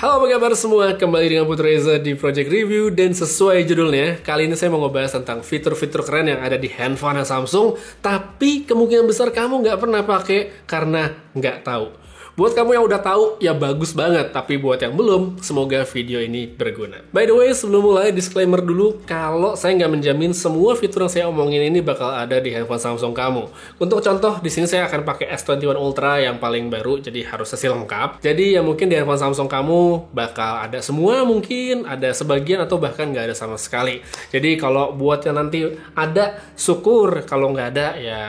Halo apa kabar semua, kembali dengan Putra Reza di Project Review. Dan sesuai judulnya, kali ini saya mau ngebahas tentang fitur-fitur keren yang ada di handphone Samsung, tapi kemungkinan besar kamu nggak pernah pakai karena nggak tahu. Buat kamu yang udah tahu, ya bagus banget. Tapi buat yang belum, semoga video ini berguna. By the way, sebelum mulai, disclaimer dulu. Kalau saya nggak menjamin semua fitur yang saya omongin ini bakal ada di handphone Samsung kamu. Untuk contoh, di sini saya akan pakai S21 Ultra yang paling baru, jadi harusnya sih lengkap. Jadi ya mungkin di handphone Samsung kamu bakal ada semua, mungkin ada sebagian, atau bahkan nggak ada sama sekali. Jadi kalau buat yang nanti ada, syukur. Kalau nggak ada, ya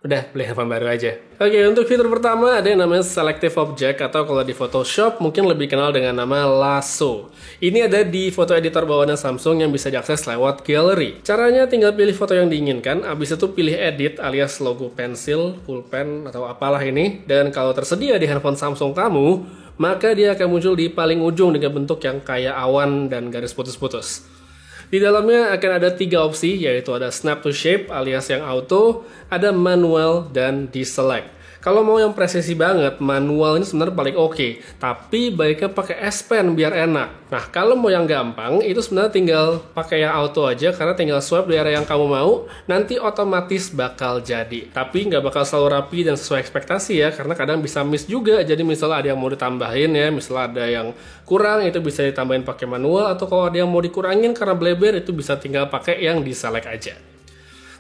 udah beli handphone baru aja. Oke, untuk fitur pertama ada yang namanya Selective Object, atau kalau di Photoshop mungkin lebih kenal dengan nama Lasso. Ini ada di foto editor bawaannya Samsung yang bisa diakses lewat Gallery. Caranya tinggal pilih foto yang diinginkan, abis itu pilih Edit alias logo pensil, pulpen, atau apalah ini. Dan kalau tersedia di handphone Samsung kamu, maka dia akan muncul di paling ujung dengan bentuk yang kayak awan dan garis putus-putus. Di dalamnya akan ada 3 opsi, yaitu ada Snap to Shape alias yang auto, ada manual, dan deselect. Kalau mau yang presisi banget, manual ini sebenarnya paling oke, tapi baiknya pakai S Pen biar enak. Nah, kalau mau yang gampang, itu sebenarnya tinggal pakai yang auto aja, karena tinggal swipe di area yang kamu mau, nanti otomatis bakal jadi. Tapi nggak bakal selalu rapi dan sesuai ekspektasi ya, karena kadang bisa miss juga. Jadi misalnya ada yang mau ditambahin ya, misalnya ada yang kurang, itu bisa ditambahin pakai manual, atau kalau ada yang mau dikurangin karena bleber, itu bisa tinggal pakai yang deselect aja.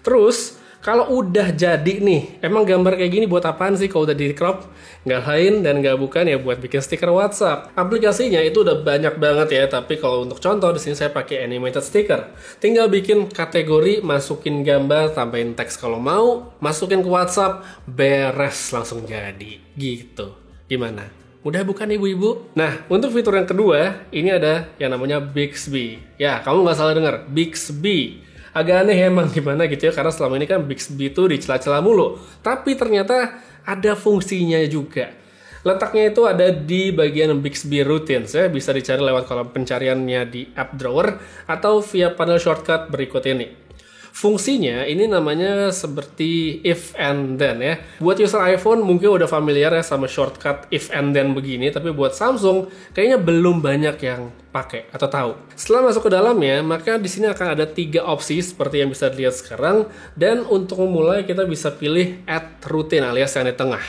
Terus, kalau udah jadi nih, emang gambar kayak gini buat apaan sih kalau udah di crop? Nggak lain dan nggak bukan ya buat bikin stiker WhatsApp. Aplikasinya itu udah banyak banget ya, tapi kalau untuk contoh di sini saya pakai animated sticker. Tinggal bikin kategori, masukin gambar, tambahin teks kalau mau, masukin ke WhatsApp, beres langsung jadi. Gitu. Gimana? Mudah bukan ibu-ibu? Nah, untuk fitur yang kedua, ini ada yang namanya Bixby. Ya, kamu nggak salah dengar, Bixby. Agak aneh emang gimana gitu ya, karena selama ini kan Bixby itu dicela-cela mulu. Tapi ternyata ada fungsinya juga. Letaknya itu ada di bagian Bixby Routines ya, bisa dicari lewat kolom pencariannya di App Drawer atau via panel shortcut berikut ini. Fungsinya ini namanya seperti if and then ya. Buat user iPhone mungkin udah familiar ya sama shortcut if and then begini, tapi buat Samsung kayaknya belum banyak yang pakai atau tahu. Setelah masuk ke dalamnya, maka di sini akan ada 3 opsi seperti yang bisa dilihat sekarang, dan untuk memulai kita bisa pilih add routine alias yang di tengah.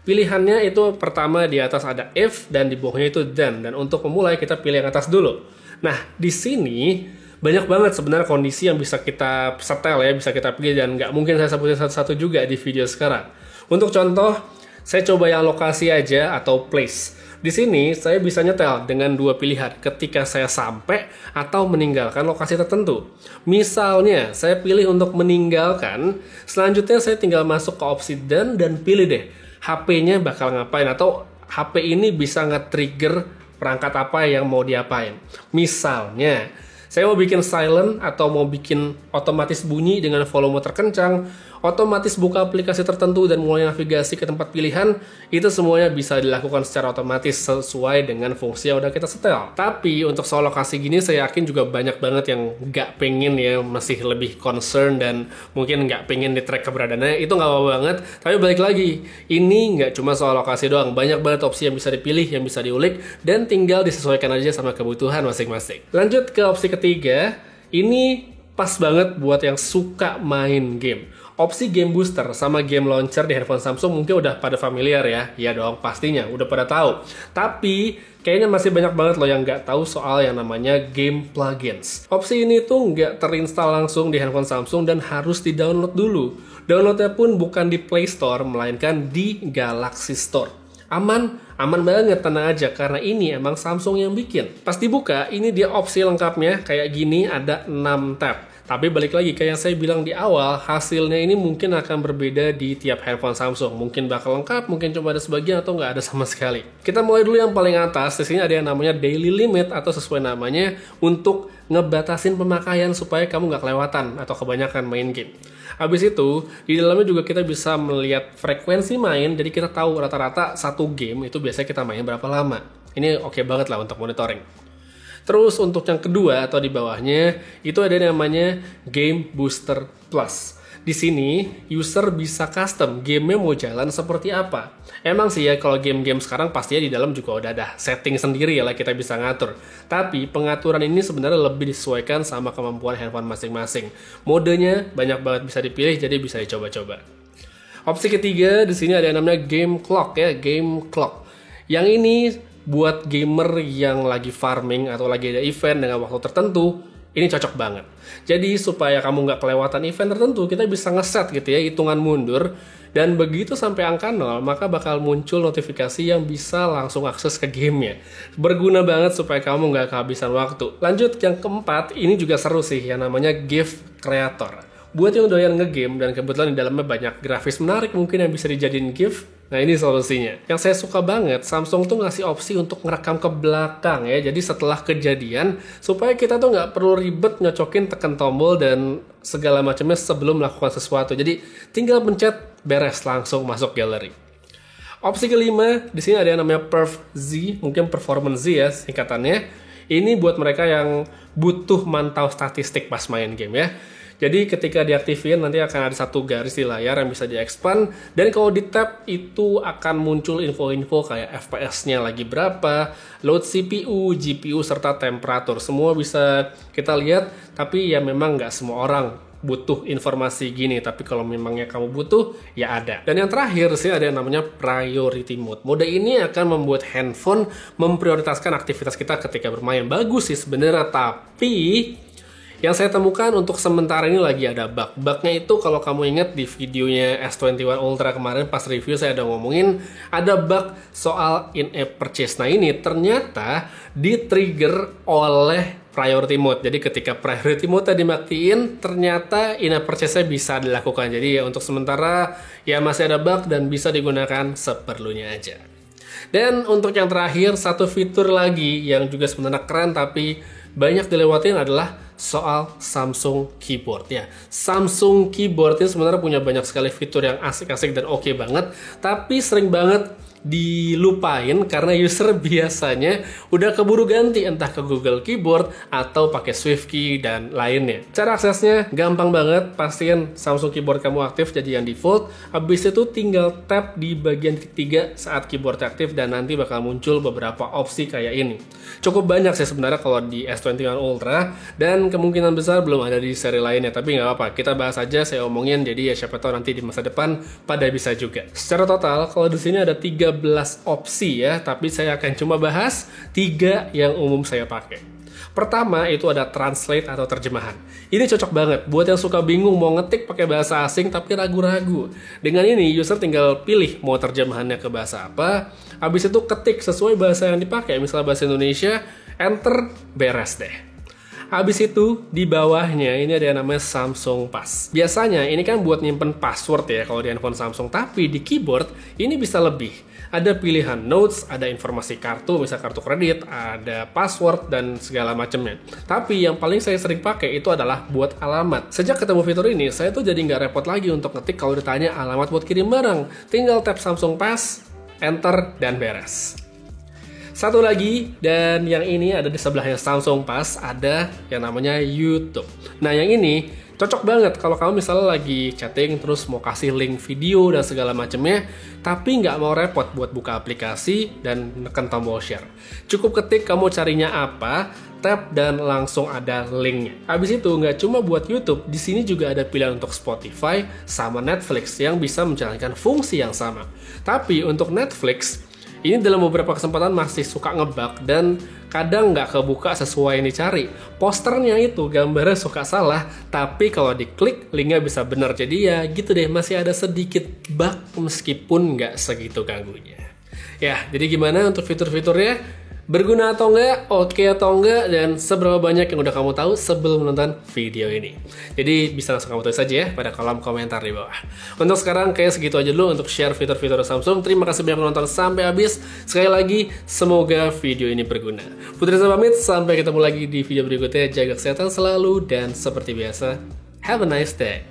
Pilihannya itu pertama di atas ada if dan di bawahnya itu then, dan untuk memulai kita pilih yang atas dulu. Nah, di sini banyak banget sebenarnya kondisi yang bisa kita setel ya, bisa kita pilih, dan nggak mungkin saya sebutin satu-satu juga di video sekarang. Untuk contoh, saya coba yang lokasi aja atau place. Di sini saya bisa nyetel dengan 2 pilihan ketika saya sampai atau meninggalkan lokasi tertentu. Misalnya, saya pilih untuk meninggalkan, selanjutnya saya tinggal masuk ke opsi dan pilih deh HP-nya bakal ngapain, atau HP ini bisa nge-trigger perangkat apa yang mau diapain. Misalnya, saya mau bikin silent atau mau bikin otomatis bunyi dengan volume terkencang, otomatis buka aplikasi tertentu dan mulai navigasi ke tempat pilihan, itu semuanya bisa dilakukan secara otomatis sesuai dengan fungsi yang udah kita setel. Tapi untuk soal lokasi gini saya yakin juga banyak banget yang nggak pengen ya, masih lebih concern dan mungkin nggak pengen di track keberadaannya, itu nggak apa-apa banget. Tapi balik lagi, ini nggak cuma soal lokasi doang, banyak banget opsi yang bisa dipilih, yang bisa diulik, dan tinggal disesuaikan aja sama kebutuhan masing-masing. Lanjut ke opsi ketiga, ini pas banget buat yang suka main game. Opsi game booster sama game launcher di handphone Samsung mungkin udah pada familiar ya. Iya dong, pastinya udah pada tahu. Tapi kayaknya masih banyak banget loh yang nggak tahu soal yang namanya game plugins. Opsi ini tuh nggak terinstall langsung di handphone Samsung dan harus di-download dulu. Downloadnya pun bukan di Play Store, melainkan di Galaxy Store. Aman banget, tenang aja, karena ini emang Samsung yang bikin. Pas dibuka, ini dia opsi lengkapnya, kayak gini ada 6 tab. Tapi balik lagi, kayak yang saya bilang di awal, hasilnya ini mungkin akan berbeda di tiap handphone Samsung. Mungkin bakal lengkap, mungkin cuma ada sebagian, atau nggak ada sama sekali. Kita mulai dulu yang paling atas, di sini ada yang namanya daily limit, atau sesuai namanya, untuk ngebatasin pemakaian supaya kamu nggak kelewatan atau kebanyakan main game. Habis itu, di dalamnya juga kita bisa melihat frekuensi main, jadi kita tahu rata-rata satu game itu biasanya kita main berapa lama. Ini oke banget lah untuk monitoring. Terus untuk yang kedua atau di bawahnya, itu ada yang namanya Game Booster Plus. Di sini, user bisa custom gamenya mau jalan seperti apa. Emang sih ya, kalau game-game sekarang pastinya di dalam juga udah ada setting sendiri ya lah kita bisa ngatur. Tapi pengaturan ini sebenarnya lebih disesuaikan sama kemampuan handphone masing-masing. Modenya banyak banget bisa dipilih, jadi bisa dicoba-coba. Opsi ketiga, di sini ada yang namanya Game Clock ya, Game Clock. Yang ini buat gamer yang lagi farming atau lagi ada event dengan waktu tertentu, ini cocok banget. Jadi supaya kamu nggak kelewatan event tertentu, kita bisa ngeset gitu ya, hitungan mundur. Dan begitu sampai angka 0, maka bakal muncul notifikasi yang bisa langsung akses ke gamenya. Berguna banget supaya kamu nggak kehabisan waktu. Lanjut, yang keempat, ini juga seru sih, yang namanya GIF Creator. Buat yang doyan ngegame dan kebetulan di dalamnya banyak grafis menarik mungkin yang bisa dijadiin GIF, nah ini solusinya. Yang saya suka banget, Samsung tuh ngasih opsi untuk ngerekam ke belakang ya. Jadi setelah kejadian, supaya kita tuh nggak perlu ribet nyocokin tekan tombol dan segala macamnya sebelum melakukan sesuatu. Jadi tinggal pencet beres langsung masuk galeri. Opsi kelima, di sini ada yang namanya Perf Z, mungkin Performance Z ya singkatannya. Ini buat mereka yang butuh mantau statistik pas main game ya. Jadi ketika diaktifin nanti akan ada satu garis di layar yang bisa di-expand, dan kalau di tab itu akan muncul info-info kayak FPS-nya lagi berapa, load CPU, GPU, serta temperatur. Semua bisa kita lihat, tapi ya memang nggak semua orang butuh informasi gini, tapi kalau memangnya kamu butuh, ya ada. Dan yang terakhir sih ada yang namanya Priority Mode. Mode ini akan membuat handphone memprioritaskan aktivitas kita ketika bermain. Bagus sih sebenarnya, tapi yang saya temukan untuk sementara ini lagi ada bug. Bugnya itu kalau kamu ingat di videonya S21 Ultra kemarin pas review saya ada ngomongin ada bug soal in-app purchase. Nah ini ternyata di-trigger oleh priority mode. Jadi ketika priority mode dimatiin, ternyata in-app purchase-nya bisa dilakukan. Jadi ya untuk sementara ya masih ada bug dan bisa digunakan seperlunya aja. Dan untuk yang terakhir, satu fitur lagi yang juga sebenarnya keren tapi banyak dilewatin adalah soal Samsung Keyboard ya. Samsung Keyboard ini sebenarnya punya banyak sekali fitur yang asik-asik dan oke banget, tapi sering banget dilupain karena user biasanya udah keburu ganti entah ke Google Keyboard atau pakai SwiftKey dan lainnya. Cara aksesnya gampang banget, pastiin Samsung Keyboard kamu aktif jadi yang default. Habis itu tinggal tap di bagian ketiga saat keyboard aktif dan nanti bakal muncul beberapa opsi kayak ini. Cukup banyak sih sebenarnya kalau di S21 Ultra dan kemungkinan besar belum ada di seri lainnya, tapi nggak apa-apa, kita bahas aja, saya omongin, jadi ya siapa tahu nanti di masa depan pada bisa juga. Secara total kalau di sini ada 13 opsi ya, tapi saya akan cuma bahas 3 yang umum saya pakai. Pertama itu ada translate atau terjemahan. Ini cocok banget buat yang suka bingung mau ngetik pakai bahasa asing tapi ragu-ragu. Dengan ini user tinggal pilih mau terjemahannya ke bahasa apa, habis itu ketik sesuai bahasa yang dipakai, misalnya bahasa Indonesia, enter, beres deh. Habis itu di bawahnya ini ada yang namanya Samsung Pass. Biasanya ini kan buat nyimpen password ya kalau di handphone Samsung, tapi di keyboard ini bisa lebih. Ada pilihan notes, ada informasi kartu, misalnya kartu kredit, ada password dan segala macamnya. Tapi yang paling saya sering pakai itu adalah buat alamat. Sejak ketemu fitur ini, saya tuh jadi nggak repot lagi untuk ngetik kalau ditanya alamat buat kirim barang. Tinggal tap Samsung Pass, enter, dan beres. Satu lagi, dan yang ini ada di sebelahnya Samsung Pass, ada yang namanya YouTube. Nah yang ini cocok banget kalau kamu misalnya lagi chatting terus mau kasih link video dan segala macamnya, tapi nggak mau repot buat buka aplikasi dan neken tombol share. Cukup ketik kamu carinya apa, tap dan langsung ada linknya. Habis itu nggak cuma buat YouTube, di sini juga ada pilihan untuk Spotify sama Netflix yang bisa menjalankan fungsi yang sama. Tapi untuk Netflix ini dalam beberapa kesempatan masih suka ngebug dan kadang nggak kebuka sesuai yang dicari. Posternya itu gambarnya suka salah, tapi kalau diklik linknya bisa benar. Jadi ya gitu deh, masih ada sedikit bug meskipun nggak segitu ganggunya. Ya, jadi gimana untuk fitur-fiturnya? Berguna atau enggak, oke atau enggak, dan seberapa banyak yang udah kamu tahu sebelum menonton video ini. Jadi bisa langsung kamu tulis saja ya pada kolom komentar di bawah. Untuk sekarang kayak segitu aja dulu untuk share fitur-fitur Samsung. Terima kasih banyak menonton sampai habis. Sekali lagi, semoga video ini berguna. Putri Reza pamit, sampai ketemu lagi di video berikutnya. Jaga kesehatan selalu, dan seperti biasa, have a nice day.